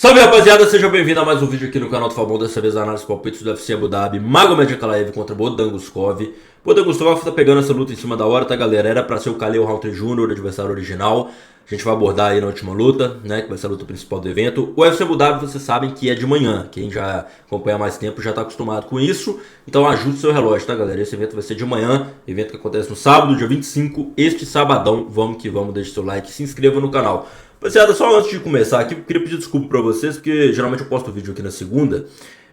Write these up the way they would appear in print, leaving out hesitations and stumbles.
Salve rapaziada, seja bem-vindo a mais um vídeo aqui no canal do Fabão, dessa vez a análise palpites do UFC Abu Dhabi, Magomed Ankalaev contra Bohdan Guskov. Bohdan Guskov tá pegando essa luta em cima da hora, tá galera? Era pra ser o Khalil Rountree Jr., o adversário original. A gente vai abordar aí na última luta, né, que vai ser a luta principal do evento. O UFC Abu Dhabi, vocês sabem que é de manhã, quem já acompanha há mais tempo já tá acostumado com isso. Então ajuste seu relógio, tá galera? Esse evento vai ser de manhã, evento que acontece no sábado, dia 25, este sabadão. Vamos que vamos, deixe seu like, se inscreva no canal. Rapaziada, só antes de começar aqui, eu queria pedir desculpa pra vocês, porque geralmente eu posto vídeo aqui na segunda,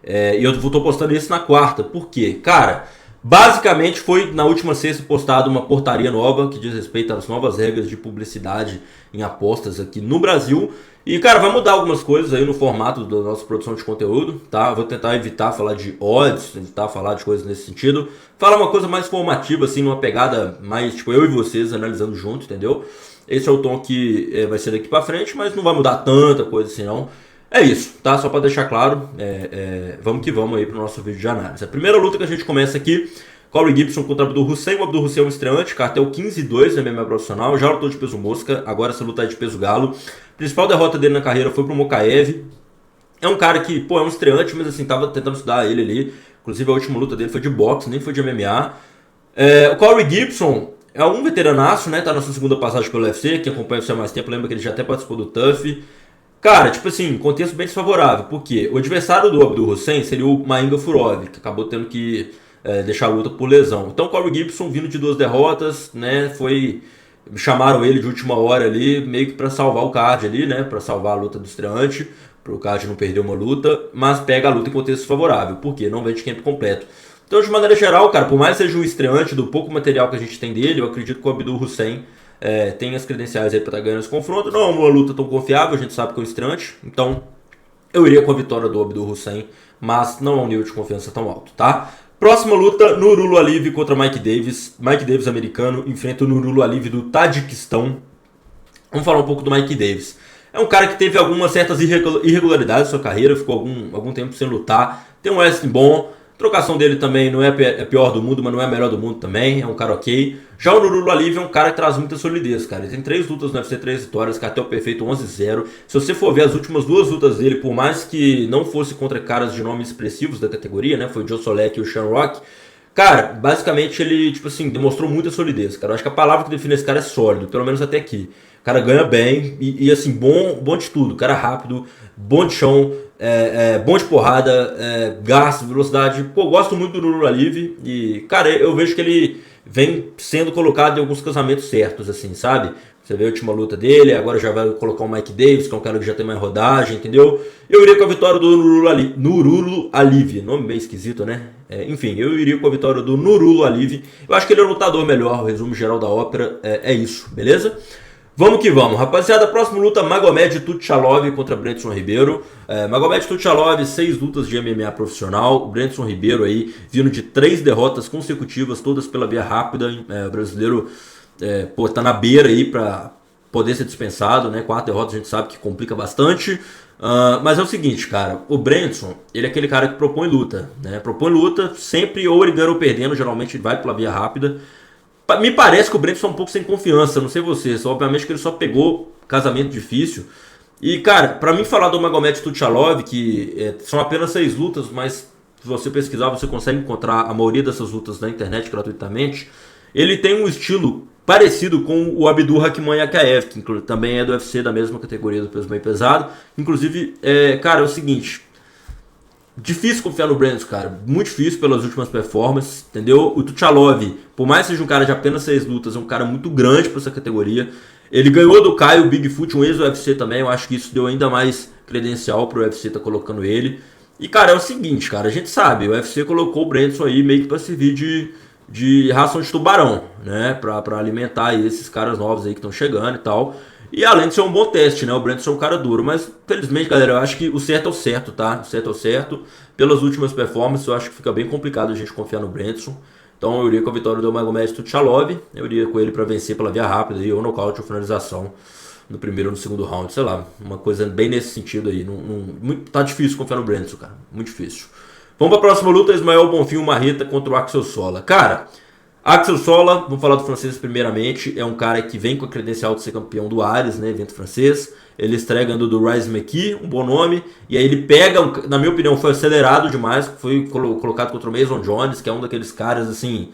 e eu tô postando esse na quarta. Por quê? Cara, basicamente foi na última sexta postada uma portaria nova que diz respeito às novas regras de publicidade em apostas aqui no Brasil. E, cara, vai mudar algumas coisas aí no formato da nossa produção de conteúdo, tá? Vou tentar evitar falar de odds, tentar falar de coisas nesse sentido. Falar uma coisa mais formativa, assim, numa pegada mais, tipo, eu e vocês analisando junto, entendeu? Esse é o tom que vai ser daqui pra frente, mas não vai mudar tanta coisa assim não. É isso, tá? Só pra deixar claro, vamos que vamos aí pro nosso vídeo de análise. A primeira luta que a gente começa aqui, Corey Gibson contra Abdul Hussein. O Abdul Hussein é um estreante, cartel 15-2 na MMA profissional, já lutou de peso mosca, agora essa luta é de peso galo. A principal derrota dele na carreira foi pro Mokaev. É um cara que, pô, é um estreante, mas assim, tava tentando estudar ele ali. Inclusive a última luta dele foi de boxe, nem foi de MMA. O Corey Gibson é um veteranaço, né? Tá na sua segunda passagem pelo UFC, que acompanha o UFC há mais tempo, lembra que ele já até participou do TUF. Cara, tipo assim, contexto bem desfavorável, porque o adversário do Abdul Hussein seria o Mainga Furov, que acabou tendo que deixar a luta por lesão. Então o Corey Gibson, vindo de 2 derrotas, né? Chamaram ele de última hora ali, meio que pra salvar o card ali, né? Pra salvar a luta do estreante, pro card não perder uma luta, mas pega a luta em contexto favorável, porque não vende camp completo. Então, de maneira geral, cara, por mais que seja um estreante do pouco material que a gente tem dele, eu acredito que o Abdul Hussein tem as credenciais aí pra estar ganhando esse confronto. Não é uma luta tão confiável, a gente sabe que é um estreante, então eu iria com a vitória do Abdul Hussein, mas não é um nível de confiança tão alto, tá? Próxima luta, Nurullo Aliyev contra Mike Davis. Mike Davis, americano, enfrenta o Nurullo Aliyev do Tajiquistão. Vamos falar um pouco do Mike Davis. É um cara que teve algumas certas irregularidades na sua carreira, ficou algum tempo sem lutar, tem um wrestling bom. A trocação dele também não é a pior do mundo, mas não é a melhor do mundo também. É um cara ok. Já o Nurullo Aliyev é um cara que traz muita solidez, cara. Ele tem 3 lutas no UFC, 3 vitórias, cartel perfeito 11-0. Se você for ver as últimas 2 lutas dele, por mais que não fosse contra caras de nomes expressivos da categoria, né? Foi o Joe Solek e o Sean Rock. Cara, basicamente ele, tipo assim, demonstrou muita solidez, cara. Eu acho que a palavra que define esse cara é sólido, pelo menos até aqui. O cara ganha bem e assim, bom de tudo. Cara rápido, bom de chão, bom de porrada, gasto, velocidade. Pô, gosto muito do Nurullo Aliyev e, cara, eu vejo que ele vem sendo colocado em alguns casamentos certos, assim, sabe? Você vê a última luta dele, agora já vai colocar o Mike Davis, que é um cara que já tem mais rodagem, entendeu? Eu iria com a vitória do Nurullo Aliyev, nome bem esquisito, né? Enfim, eu iria com a vitória do Nurullo Aliyev. Eu acho que ele é um lutador melhor, o resumo geral da ópera é isso, beleza? Vamos que vamos, rapaziada. Próxima luta, Magomed Tuchalov contra Brandson Ribeiro. Magomed Tuchalov, 6 lutas de MMA profissional. O Brandson Ribeiro aí, vindo de 3 derrotas consecutivas, todas pela via rápida. O brasileiro tá na beira aí pra poder ser dispensado, né? 4 derrotas a gente sabe que complica bastante. Mas é o seguinte, cara, o Brandson, ele é aquele cara que propõe luta, né? Propõe luta, sempre ou ele ganha ou perdendo, geralmente ele vai pela via rápida. Me parece que o Brandson é um pouco sem confiança, não sei vocês, obviamente que ele só pegou casamento difícil. E, cara, pra mim falar do Magomed Tuchalov, que são apenas 6 lutas, mas se você pesquisar você consegue encontrar a maioria dessas lutas na internet gratuitamente. Ele tem um estilo parecido com o Abdul Ankalaev, que também é do UFC, da mesma categoria do peso meio pesado. Inclusive, cara, é o seguinte... Difícil confiar no Brandson, cara. Muito difícil pelas últimas performances, entendeu? O Tuchalov, por mais que seja um cara de apenas 6 lutas, é um cara muito grande para essa categoria. Ele ganhou do Caio Bigfoot, um ex-UFC também. Eu acho que isso deu ainda mais credencial pro UFC tá colocando ele. E, cara, é o seguinte, cara. A gente sabe, o UFC colocou o Brandson aí meio que pra servir de ração de tubarão, né? Pra alimentar aí esses caras novos aí que estão chegando e tal. E além de ser um bom teste, né? O Brandson é um cara duro. Mas, felizmente, galera, eu acho que o certo é o certo, tá? O certo é o certo. Pelas últimas performances, eu acho que fica bem complicado a gente confiar no Brandson. Então, eu iria com a vitória do Magomed Tuchalov. Eu iria com ele pra vencer pela via rápida, aí, ou nocaute ou finalização no primeiro ou no segundo round. Sei lá, uma coisa bem nesse sentido aí. Tá difícil confiar no Brandson, cara. Muito difícil. Vamos pra próxima luta. Ismael Bonfim Marreta contra o Axel Sola. Cara... Axel Sola, vamos falar do francês primeiramente, é um cara que vem com a credencial de ser campeão do Ares, né, evento francês. Ele estreia ganhando do Rise McKee, um bom nome, e aí ele pega, na minha opinião, foi acelerado demais, foi colocado contra o Mason Jones, que é um daqueles caras, assim,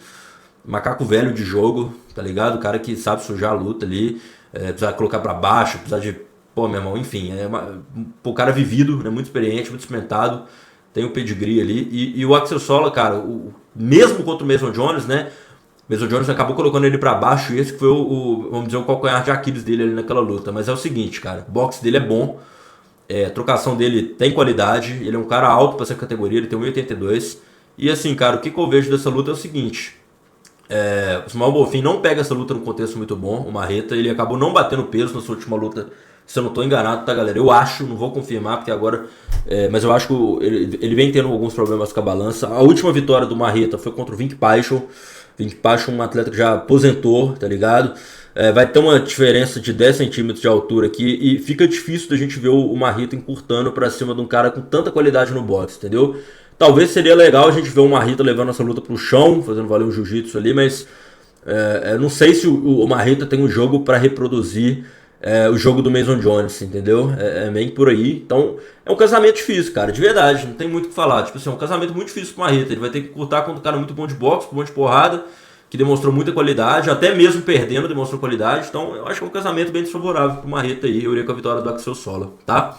macaco velho de jogo, tá ligado? O cara que sabe sujar a luta ali, precisa colocar pra baixo, precisa de... Pô, meu irmão, enfim, o cara vivido, né, muito experiente, muito experimentado, tem o pedigree ali, e o Axel Sola, cara, mesmo contra o Mason Jones, né, Mason Jones acabou colocando ele pra baixo e esse foi vamos dizer, o calcanhar de Aquiles dele ali naquela luta. Mas é o seguinte, cara, o boxe dele é bom, a trocação dele tem qualidade, ele é um cara alto pra essa categoria, ele tem 1,82. E assim, cara, o que eu vejo dessa luta é o seguinte, o Samuel Bonfim não pega essa luta num contexto muito bom, o Marreta, ele acabou não batendo peso na sua última luta, se eu não tô enganado, tá, galera? Eu acho, não vou confirmar, porque agora... mas eu acho que ele vem tendo alguns problemas com a balança. A última vitória do Marreta foi contra o Vink Paixão. Vink Paixão é um atleta que já aposentou, tá ligado? Vai ter uma diferença de 10 centímetros de altura aqui e fica difícil da gente ver o Marreta encurtando pra cima de um cara com tanta qualidade no boxe, entendeu? Talvez seria legal a gente ver o Marreta levando essa luta pro chão, fazendo valer o jiu-jitsu ali, mas eu não sei se o Marreta tem um jogo pra reproduzir o jogo do Mason Jones, entendeu? É meio por aí. Então, é um casamento difícil, cara, de verdade, não tem muito o que falar. Tipo assim, é um casamento muito difícil pro Marreta. Ele vai ter que cortar contra um cara muito bom de boxe, bom de porrada, que demonstrou muita qualidade, até mesmo perdendo demonstrou qualidade. Então, eu acho que é um casamento bem desfavorável pro Marreta aí. Eu iria com a vitória do Axel Sola, tá?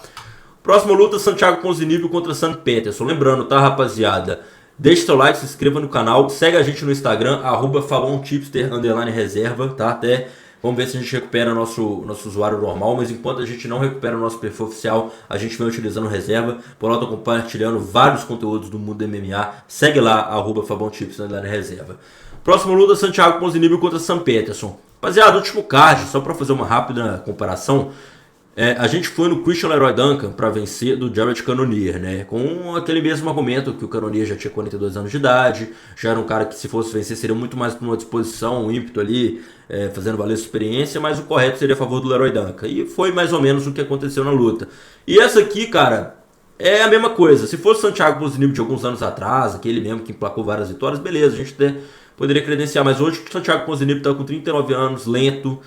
Próxima luta, Santiago Ponzinibbio contra Sam Peterson. Lembrando, tá, rapaziada? Deixe seu like, se inscreva no canal, segue a gente no Instagram, @FabonTipster_reserva, tá? Até... Vamos ver se a gente recupera nosso usuário normal, mas enquanto a gente não recupera o nosso perfil oficial, a gente vem utilizando reserva. Por lá eu tô compartilhando vários conteúdos do mundo do MMA. Segue lá, @FabonTipster_reserva. Próxima luta, Santiago Ponzinibbio contra Sam Peterson. Rapaziada, último card, só para fazer uma rápida comparação. A gente foi no Christian Leroy Duncan para vencer do Jared Cannonier, né? Com aquele mesmo argumento que o Cannonier já tinha 42 anos de idade, já era um cara que se fosse vencer seria muito mais por uma disposição, um ímpeto ali, fazendo valer sua experiência, mas o correto seria a favor do Leroy Duncan. E foi mais ou menos o que aconteceu na luta. E essa aqui, cara, é a mesma coisa. Se fosse o Santiago Ponzinibbio de alguns anos atrás, aquele mesmo que emplacou várias vitórias, beleza, a gente poderia credenciar, mas hoje o Santiago Ponzinibbio está com 39 anos, lento,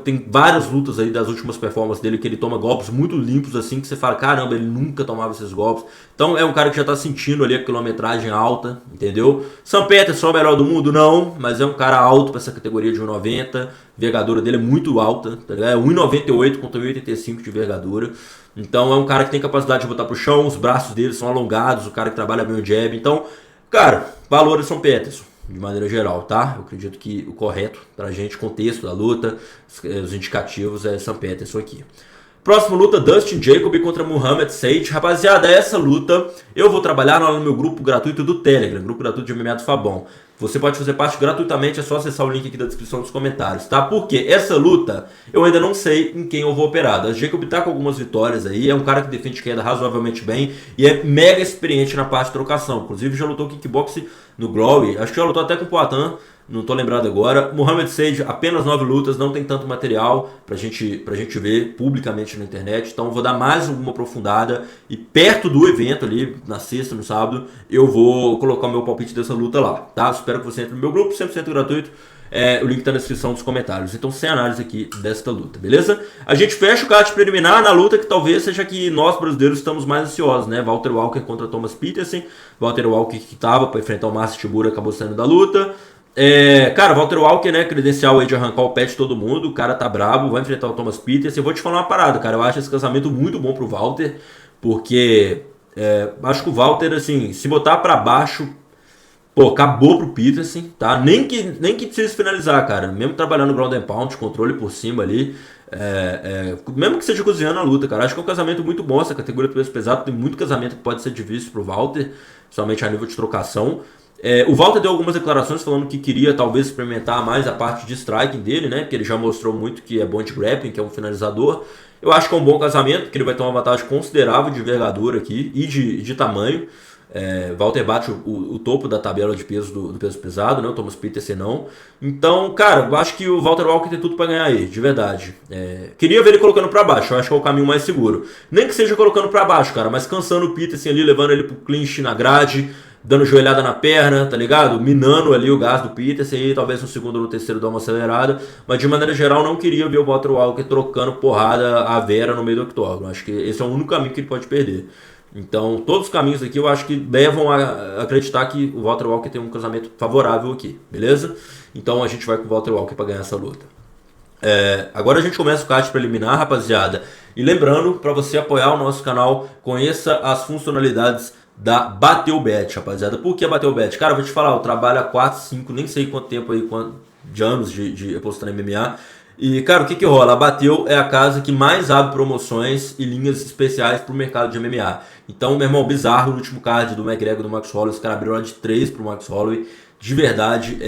tem várias lutas aí das últimas performances dele que ele toma golpes muito limpos assim, que você fala, caramba, ele nunca tomava esses golpes. Então é um cara que já está sentindo ali a quilometragem alta, entendeu? Sam Peterson é o melhor do mundo? Não, mas é um cara alto para essa categoria de 1,90, a envergadura dele é muito alta, tá ligado? É 1,98 contra 1,85 de envergadura. Então é um cara que tem capacidade de botar pro chão, os braços dele são alongados, o cara que trabalha bem o jab. Então, cara, valor é Sam Peterson, de maneira geral, tá? Eu acredito que o correto pra gente, contexto da luta, os indicativos é Sam Peterson aqui. Próxima luta, Dustin Jacob contra Muhammad Sage. Rapaziada, essa luta eu vou trabalhar lá no meu grupo gratuito do Telegram, grupo gratuito de MMA do Fabão. Você pode fazer parte gratuitamente, é só acessar o link aqui da descrição dos comentários, tá? Porque essa luta, eu ainda não sei em quem eu vou operar. Dustin Jacob tá com algumas vitórias aí, é um cara que defende queda razoavelmente bem e é mega experiente na parte de trocação. Inclusive já lutou kickboxing no Glory, acho que já lutou até com o Poatan, não tô lembrado agora. Muhammad Sage, apenas 9 lutas, não tem tanto material pra gente ver publicamente na internet. Então eu vou dar mais uma aprofundada e perto do evento ali, na sexta, no sábado, eu vou colocar o meu palpite dessa luta lá, tá? Espero que você entre no meu grupo, 100% gratuito. O link tá na descrição dos comentários. Então, sem análise aqui desta luta, beleza? A gente fecha o card preliminar na luta que talvez seja que nós brasileiros estamos mais ansiosos, né? Walter Walker contra Thomas Peterson. Walter Walker que tava para enfrentar o Márcio Tibura acabou saindo da luta. Cara, Walter Walker, né, credencial aí de arrancar o pé de todo mundo, o cara tá brabo, vai enfrentar o Thomas Peterson. Eu vou te falar uma parada, cara, eu acho esse casamento muito bom pro Walter, porque acho que o Walter, assim, se botar pra baixo, pô, acabou pro Peterson, tá? Nem que precise finalizar, cara, mesmo trabalhando ground and pound, controle por cima ali, mesmo que seja cozinhando a luta, cara, acho que é um casamento muito bom, essa categoria do peso pesado, tem muito casamento que pode ser difícil pro Walter, somente a nível de trocação. O Walter deu algumas declarações falando que queria talvez experimentar mais a parte de striking dele, né? Porque ele já mostrou muito que é bom de grappling, que é um finalizador. Eu acho que é um bom casamento, porque ele vai ter uma vantagem considerável de envergadura aqui e de tamanho. Walter bate o topo da tabela de peso do peso pesado, né? O Thomas Peterson não. Então, cara, eu acho que o Walter Walker tem tudo pra ganhar aí, de verdade. Queria ver ele colocando pra baixo, eu acho que é o caminho mais seguro. Nem que seja colocando pra baixo, cara, mas cansando o Peterson ali, levando ele pro clinch na grade, dando joelhada na perna, tá ligado? Minando ali o gás do Peterson e talvez no segundo ou no terceiro dar uma acelerada. Mas de maneira geral não queria ver o Walter Walker trocando porrada a Vera no meio do octógono. Acho que esse é o único caminho que ele pode perder. Então todos os caminhos aqui eu acho que levam a acreditar que o Walter Walker tem um casamento favorável aqui, beleza? Então a gente vai com o Walter Walker para ganhar essa luta. Agora a gente começa o card preliminar, rapaziada. E lembrando, para você apoiar o nosso canal, conheça as funcionalidades da BattleBet, rapaziada. Por que a BattleBet? Cara, eu vou te falar, eu trabalho há 4, 5, nem sei quanto tempo aí, de anos de apostando em MMA. E, cara, o que rola? A Bateu é a casa que mais abre promoções e linhas especiais pro mercado de MMA. Então, meu irmão, bizarro, no último card do McGregor, do Max Holloway, os caras abriram lá de 3 pro Max Holloway. De verdade,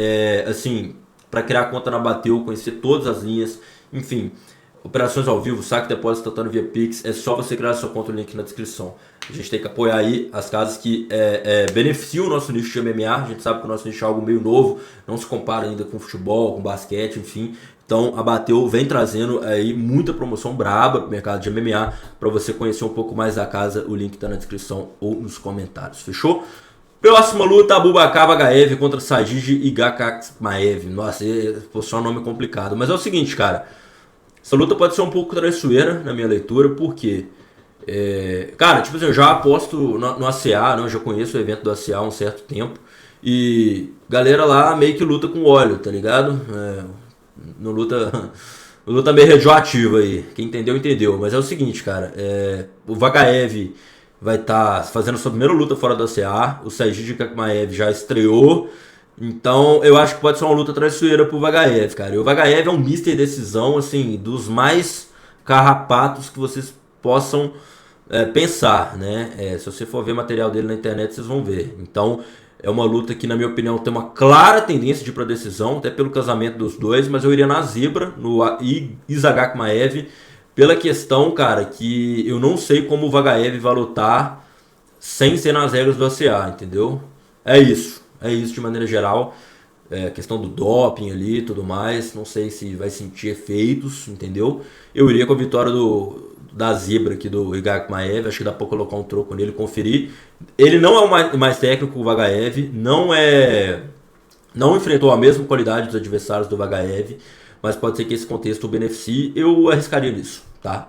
assim, para criar conta na Bateu, conhecer todas as linhas, enfim, operações ao vivo, saque, depósito, tratando via Pix, é só você criar sua conta, o link na descrição. A gente tem que apoiar aí as casas que beneficiam o nosso nicho de MMA. A gente sabe que o nosso nicho é algo meio novo, não se compara ainda com futebol, com basquete, enfim. Então a Bateu vem trazendo aí muita promoção braba pro mercado de MMA. Para você conhecer um pouco mais da casa, o link tá na descrição ou nos comentários, fechou? Próxima luta, Abubakar Bagaev contra Sajid Igakmaev. Nossa, só um nome complicado. Mas é o seguinte, cara. Essa luta pode ser um pouco traiçoeira na minha leitura, porque... cara, tipo assim, eu já aposto no ACA, né? Eu já conheço o evento do ACA há um certo tempo. E galera lá meio que luta com óleo, tá ligado? Não luta meio radioativa aí. Quem entendeu, entendeu. Mas é o seguinte, cara. O Bagaev vai estar fazendo sua primeira luta fora do ACA. O Sajid Igakmaev já estreou. Então eu acho que pode ser uma luta traiçoeira pro Bagaev, cara. E o Bagaev é um mister decisão, assim, dos mais carrapatos que vocês possam pensar, né? Se você for ver material dele na internet, vocês vão ver. Então é uma luta que, na minha opinião, tem uma clara tendência de ir pra decisão, até pelo casamento dos dois, mas eu iria na zebra, no Igakmaev, pela questão, cara, que eu não sei como o Bagaev vai lutar sem ser nas regras do ACA, entendeu? É isso de maneira geral. Questão do doping ali e tudo mais, não sei se vai sentir efeitos, entendeu? Eu iria com a vitória da zebra aqui do Igakmaev, acho que dá pra colocar um troco nele, conferir. Ele não é o mais técnico, o Bagaev, não enfrentou a mesma qualidade dos adversários do Bagaev, mas pode ser que esse contexto o beneficie, eu arriscaria nisso, tá?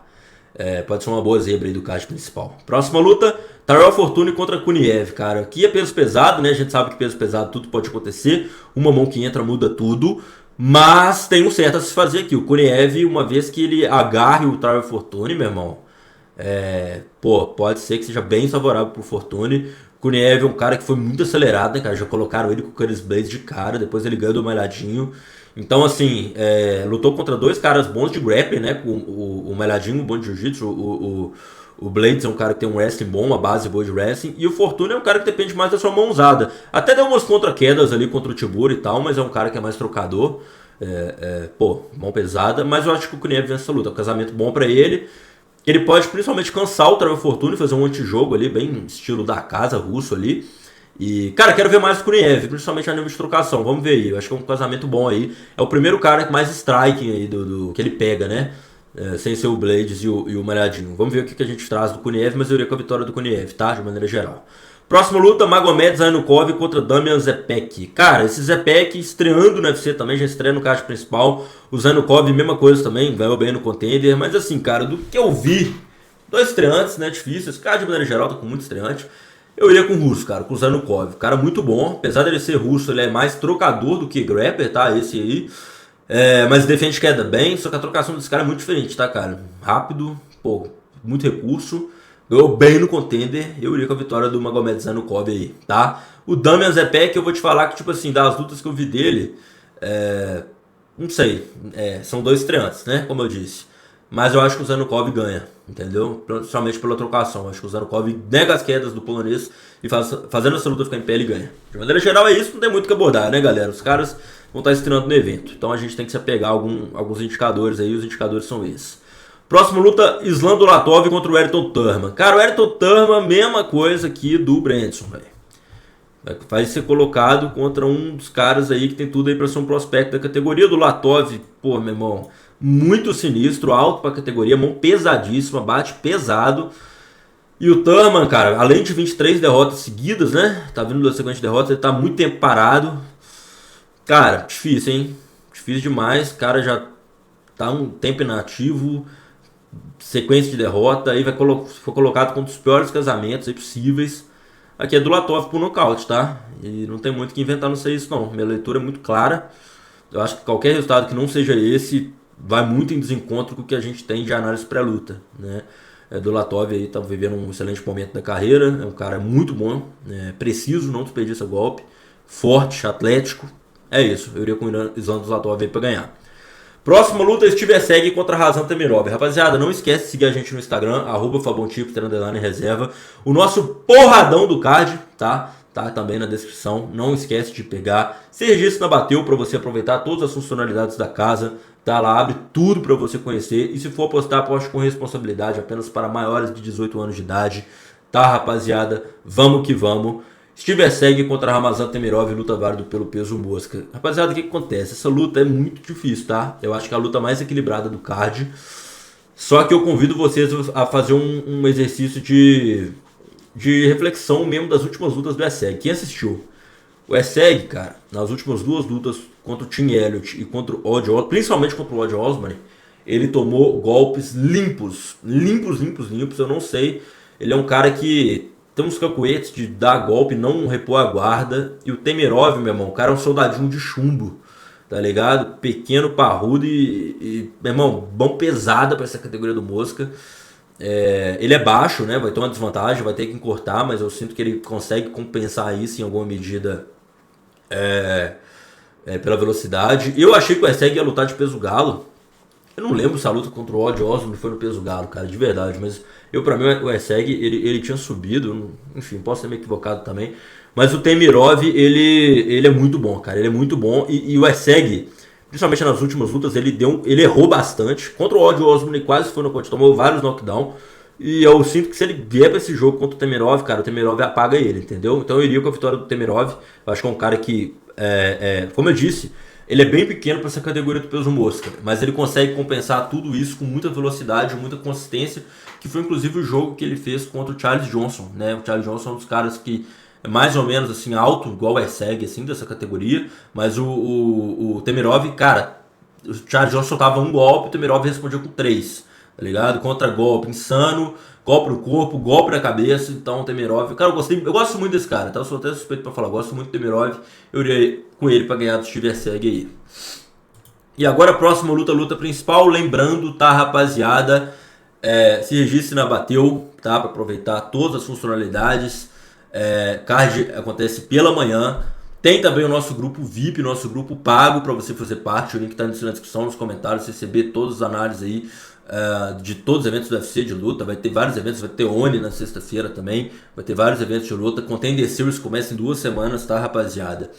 Pode ser uma boa zebra aí do card principal. Próxima luta, Tyrell Fortune contra Kuniev, cara. Aqui é peso pesado, né? A gente sabe que peso pesado tudo pode acontecer. Uma mão que entra muda tudo. Mas tem um certo a se fazer aqui. O Kuniev, uma vez que ele agarre o Tyrell Fortune, meu irmão, pode ser que seja bem favorável pro Fortune. O Kuniev é um cara que foi muito acelerado, né, cara? Já colocaram ele com o Curtis Blades de cara, depois ele ganhou do Malhadinho. Então, assim, lutou contra dois caras bons de grappling, né? O Malhadinho, bom de jiu-jitsu, o Blades é um cara que tem um wrestling bom, uma base boa de wrestling. E o Fortune é um cara que depende mais da sua mão usada. Até deu umas contra-quedas ali contra o Tibura e tal, mas é um cara que é mais trocador. Mão pesada. Mas eu acho que o Kuniev vence essa luta. É um casamento bom pra ele. Ele pode principalmente cansar o Tyrell Fortune, fazer um antijogo ali, bem estilo da casa russo ali. E, cara, quero ver mais o Kuniev, principalmente a nível de trocação. Vamos ver aí. Eu acho que é um casamento bom aí. É o primeiro cara que mais striking aí que ele pega, né? Sem ser o Blades e o Malhadinho. Vamos ver o que a gente traz do Kuniev, mas eu iria com a vitória do Kuniev, tá? De maneira geral. Próxima luta, Magomed Zainukov contra Damian Zepek. Cara, esse Zepek estreando no UFC também, já estreia no card principal. O Zainukov, mesma coisa também, ganhou bem no contender. Mas assim, cara, do que eu vi, dois estreantes, né? Difícil. Esse cara de maneira geral tá com muito estreante. Eu iria com o russo, cara, com o Zainukov. Cara muito bom, apesar dele ser russo, ele é mais trocador do que grappler, tá? Esse aí. Mas defende queda bem, só que a trocação desse cara é muito diferente, tá, cara? Rápido, muito recurso. Ganhou bem no contender. Eu iria com a vitória do Magomed Zainukov aí, tá? O Damian Zepek, eu vou te falar que, tipo assim, das lutas que eu vi dele, não sei, são dois estreantes, né? Como eu disse. Mas eu acho que o Zainukov ganha, entendeu? Principalmente pela trocação. Eu acho que o Zainukov nega as quedas do polonês e fazendo essa luta ficar em pé, ele ganha. De maneira geral é isso, não tem muito o que abordar, né, galera? Os caras vão estar estreando no evento. Então a gente tem que se apegar a alguns indicadores aí, os indicadores são esses. Próxima luta, Islam Dulatov contra o Ayrton Turman. Cara, o Ayrton Turman, mesma coisa aqui do Brandson, velho. Vai ser colocado contra um dos caras aí que tem tudo aí pra ser um prospecto da categoria. Do Latov, pô, meu irmão, muito sinistro, alto pra categoria, mão pesadíssima, bate pesado. E o Thurman, cara, além de 23 derrotas seguidas, né? Tá vindo da sequência de derrotas, ele tá muito tempo parado. Cara, difícil, hein? Difícil demais. O cara já tá um tempo inativo, sequência de derrota, aí foi colocado com um dos piores casamentos aí possíveis. Aqui é do Latov por nocaute, tá? E não tem muito o que inventar, não sei isso não. Minha leitura é muito clara. Eu acho que qualquer resultado que não seja esse vai muito em desencontro com o que a gente tem de análise pré-luta, né? Do Latov aí tá vivendo um excelente momento da carreira, é um cara muito bom, preciso, não desperdiça golpe, forte, atlético. É isso, eu iria com o Isan dos Latov aí pra ganhar. Próxima luta, Steve Segue contra Razan Temirov. Rapaziada, não esquece de seguir a gente no Instagram, @FabonTips, reserva. O nosso porradão do card, tá? Tá também na descrição. Não esquece de pegar. Se registra na Bateu para você aproveitar todas as funcionalidades da casa. Tá lá, abre tudo para você conhecer. E se for apostar, aposte com responsabilidade, apenas para maiores de 18 anos de idade. Tá, rapaziada? Vamos que vamos. Steve Segue contra Ramazan Temirov, luta válida pelo peso mosca. Rapaziada, o que acontece? Essa luta é muito difícil, tá? Eu acho que é a luta mais equilibrada do card. Só que eu convido vocês a fazer um exercício de reflexão mesmo das últimas lutas do Esseg. Quem assistiu? O Esseg, cara, nas últimas duas lutas contra o Tim Elliott e contra o Odd Osman, principalmente contra o Odd Osman, ele tomou golpes limpos. Limpos. Eu não sei. Ele é um cara que tem uns cacuetes de dar golpe, não repor a guarda. E o Temirov, meu irmão, o cara é um soldadinho de chumbo, tá ligado? Pequeno, parrudo e meu irmão, bom pesada pra essa categoria do mosca. Ele é baixo, né? Vai ter uma desvantagem, vai ter que encurtar, mas eu sinto que ele consegue compensar isso em alguma medida pela velocidade. Eu achei que o Esseg ia lutar de peso galo. Eu não lembro se a luta contra o Odd Osman foi no peso galo, cara, de verdade. Mas pra mim, o Esseg, ele tinha subido. Enfim, posso ter me equivocado também. Mas o Temirov, ele é muito bom, cara. Ele é muito bom. E o Esseg, principalmente nas últimas lutas, ele errou bastante. Contra o Odd Osman, ele quase foi no nocaute, tomou vários knockdown. E eu sinto que se ele vier pra esse jogo contra o Temirov, cara, o Temirov apaga ele, entendeu? Então eu iria com a vitória do Temirov. Eu acho que é um cara que, como eu disse, ele é bem pequeno para essa categoria do peso mosca, mas ele consegue compensar tudo isso com muita velocidade, muita consistência, que foi inclusive o jogo que ele fez contra o Charles Johnson, né? O Charles Johnson é um dos caras que é mais ou menos assim alto, igual o Esseg, assim, dessa categoria, mas o Temirov, cara, o Charles Johnson soltava um golpe, o Temirov respondia com 3, tá ligado? Contra-golpe insano, golpe no corpo, golpe na cabeça. Então o Temirov, cara, eu gosto muito desse cara, tá? Eu sou até suspeito pra falar, eu gosto muito do Temirov. Eu iria com ele pra ganhar do Steve Segue aí. E agora a próxima luta principal, lembrando, tá, rapaziada, se registre na Bateu, tá? Pra aproveitar todas as funcionalidades. Card acontece pela manhã. Tem também o nosso grupo VIP, nosso grupo pago para você fazer parte. O link tá na descrição, nos comentários, receber todas as análises aí de todos os eventos do UFC de luta. Vai ter vários eventos, vai ter ONI na sexta-feira também. Vai ter vários eventos de luta. Contender Series começa em 2 semanas, tá, rapaziada?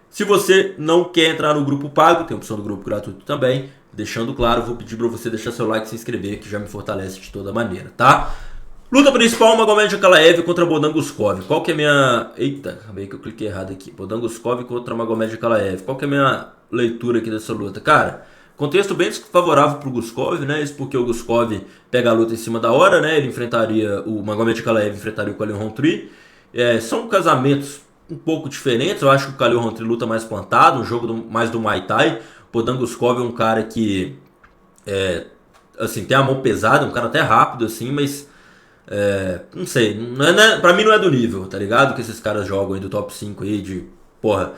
Se você não quer entrar no grupo pago, tem a opção do grupo gratuito também. Deixando claro, vou pedir para você deixar seu like e se inscrever, que já me fortalece de toda maneira, tá? Luta principal, Magomed Ankalaev contra Bodan Guskov. Qual que é a minha... Eita, acabei que eu cliquei errado aqui. Bodan Guskov contra Magomed Ankalaev. Qual que é a minha leitura aqui dessa luta? Cara, contexto bem desfavorável pro Guskov, né? Isso porque o Guskov pega a luta em cima da hora, né? Ele enfrentaria... O Magomed Ankalaev enfrentaria o Khalil Rountree. São casamentos um pouco diferentes. Eu acho que o Khalil Rountree luta mais plantado, um jogo mais do Muay Thai. O Bodan Guskov é um cara que... assim, tem a mão pesada, um cara até rápido, assim, mas... não sei, pra mim não é do nível, tá ligado? Que esses caras jogam aí do top 5 aí de, porra,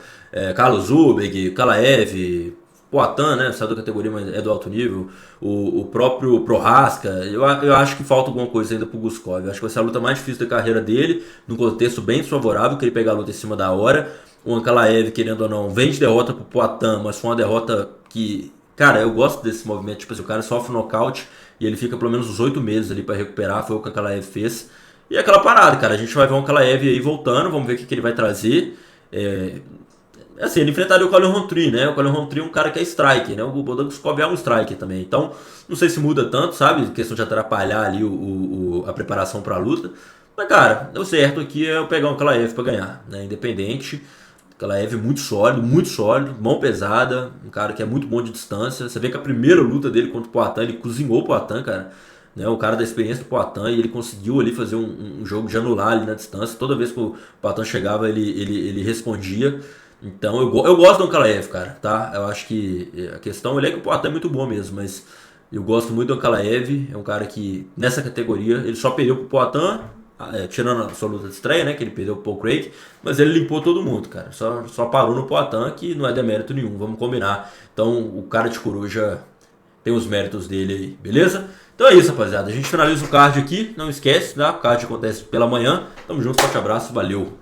Carlos Zubeg, Kalaev, Poatan, né? Saiu da categoria, mas é do alto nível. O próprio Prohaska. Eu acho que falta alguma coisa ainda pro Guskov. Eu acho que vai ser a luta mais difícil da carreira dele, num contexto bem desfavorável, que ele pegar a luta em cima da hora. O Ankalaev, querendo ou não, vem de derrota pro Poatan, mas foi uma derrota que... Cara, eu gosto desse movimento, tipo assim, o cara sofre nocaute e ele fica pelo menos uns 8 meses ali pra recuperar, foi o que o Ankalaev fez. E é aquela parada, cara, a gente vai ver o Ankalaev aí voltando, vamos ver o que ele vai trazer. Assim, ele enfrentaria o Khalil Rountree, né? O Khalil Rountree é um cara que é striker, né? O Bodan Guskov é um striker também. Então, não sei se muda tanto, sabe? Questão de atrapalhar ali a preparação pra luta. Mas, cara, o certo aqui é eu pegar o Ankalaev pra ganhar, né? Independente. Ankalaev muito sólido, mão pesada, um cara que é muito bom de distância. Você vê que a primeira luta dele contra o Poatan, ele cozinhou o Poatan, cara. né? O cara da experiência do Poatan, e ele conseguiu ali fazer um jogo de anular ali na distância. Toda vez que o Poatan chegava, ele respondia. Então eu gosto do Ankalaev, cara, tá? Eu acho que a questão ele é que o Poatan é muito bom mesmo, mas eu gosto muito do Ankalaev. É um cara que nessa categoria ele só perdeu pro Poatan, tirando a sua luta de estreia, né? Que ele perdeu pro Paul Craig, mas ele limpou todo mundo, cara. Só parou no Poatan, que não é demérito nenhum, vamos combinar. Então o cara de coruja tem os méritos dele aí, beleza? Então é isso, rapaziada. A gente finaliza o card aqui. Não esquece, tá? O card acontece pela manhã. Tamo junto, forte abraço, valeu!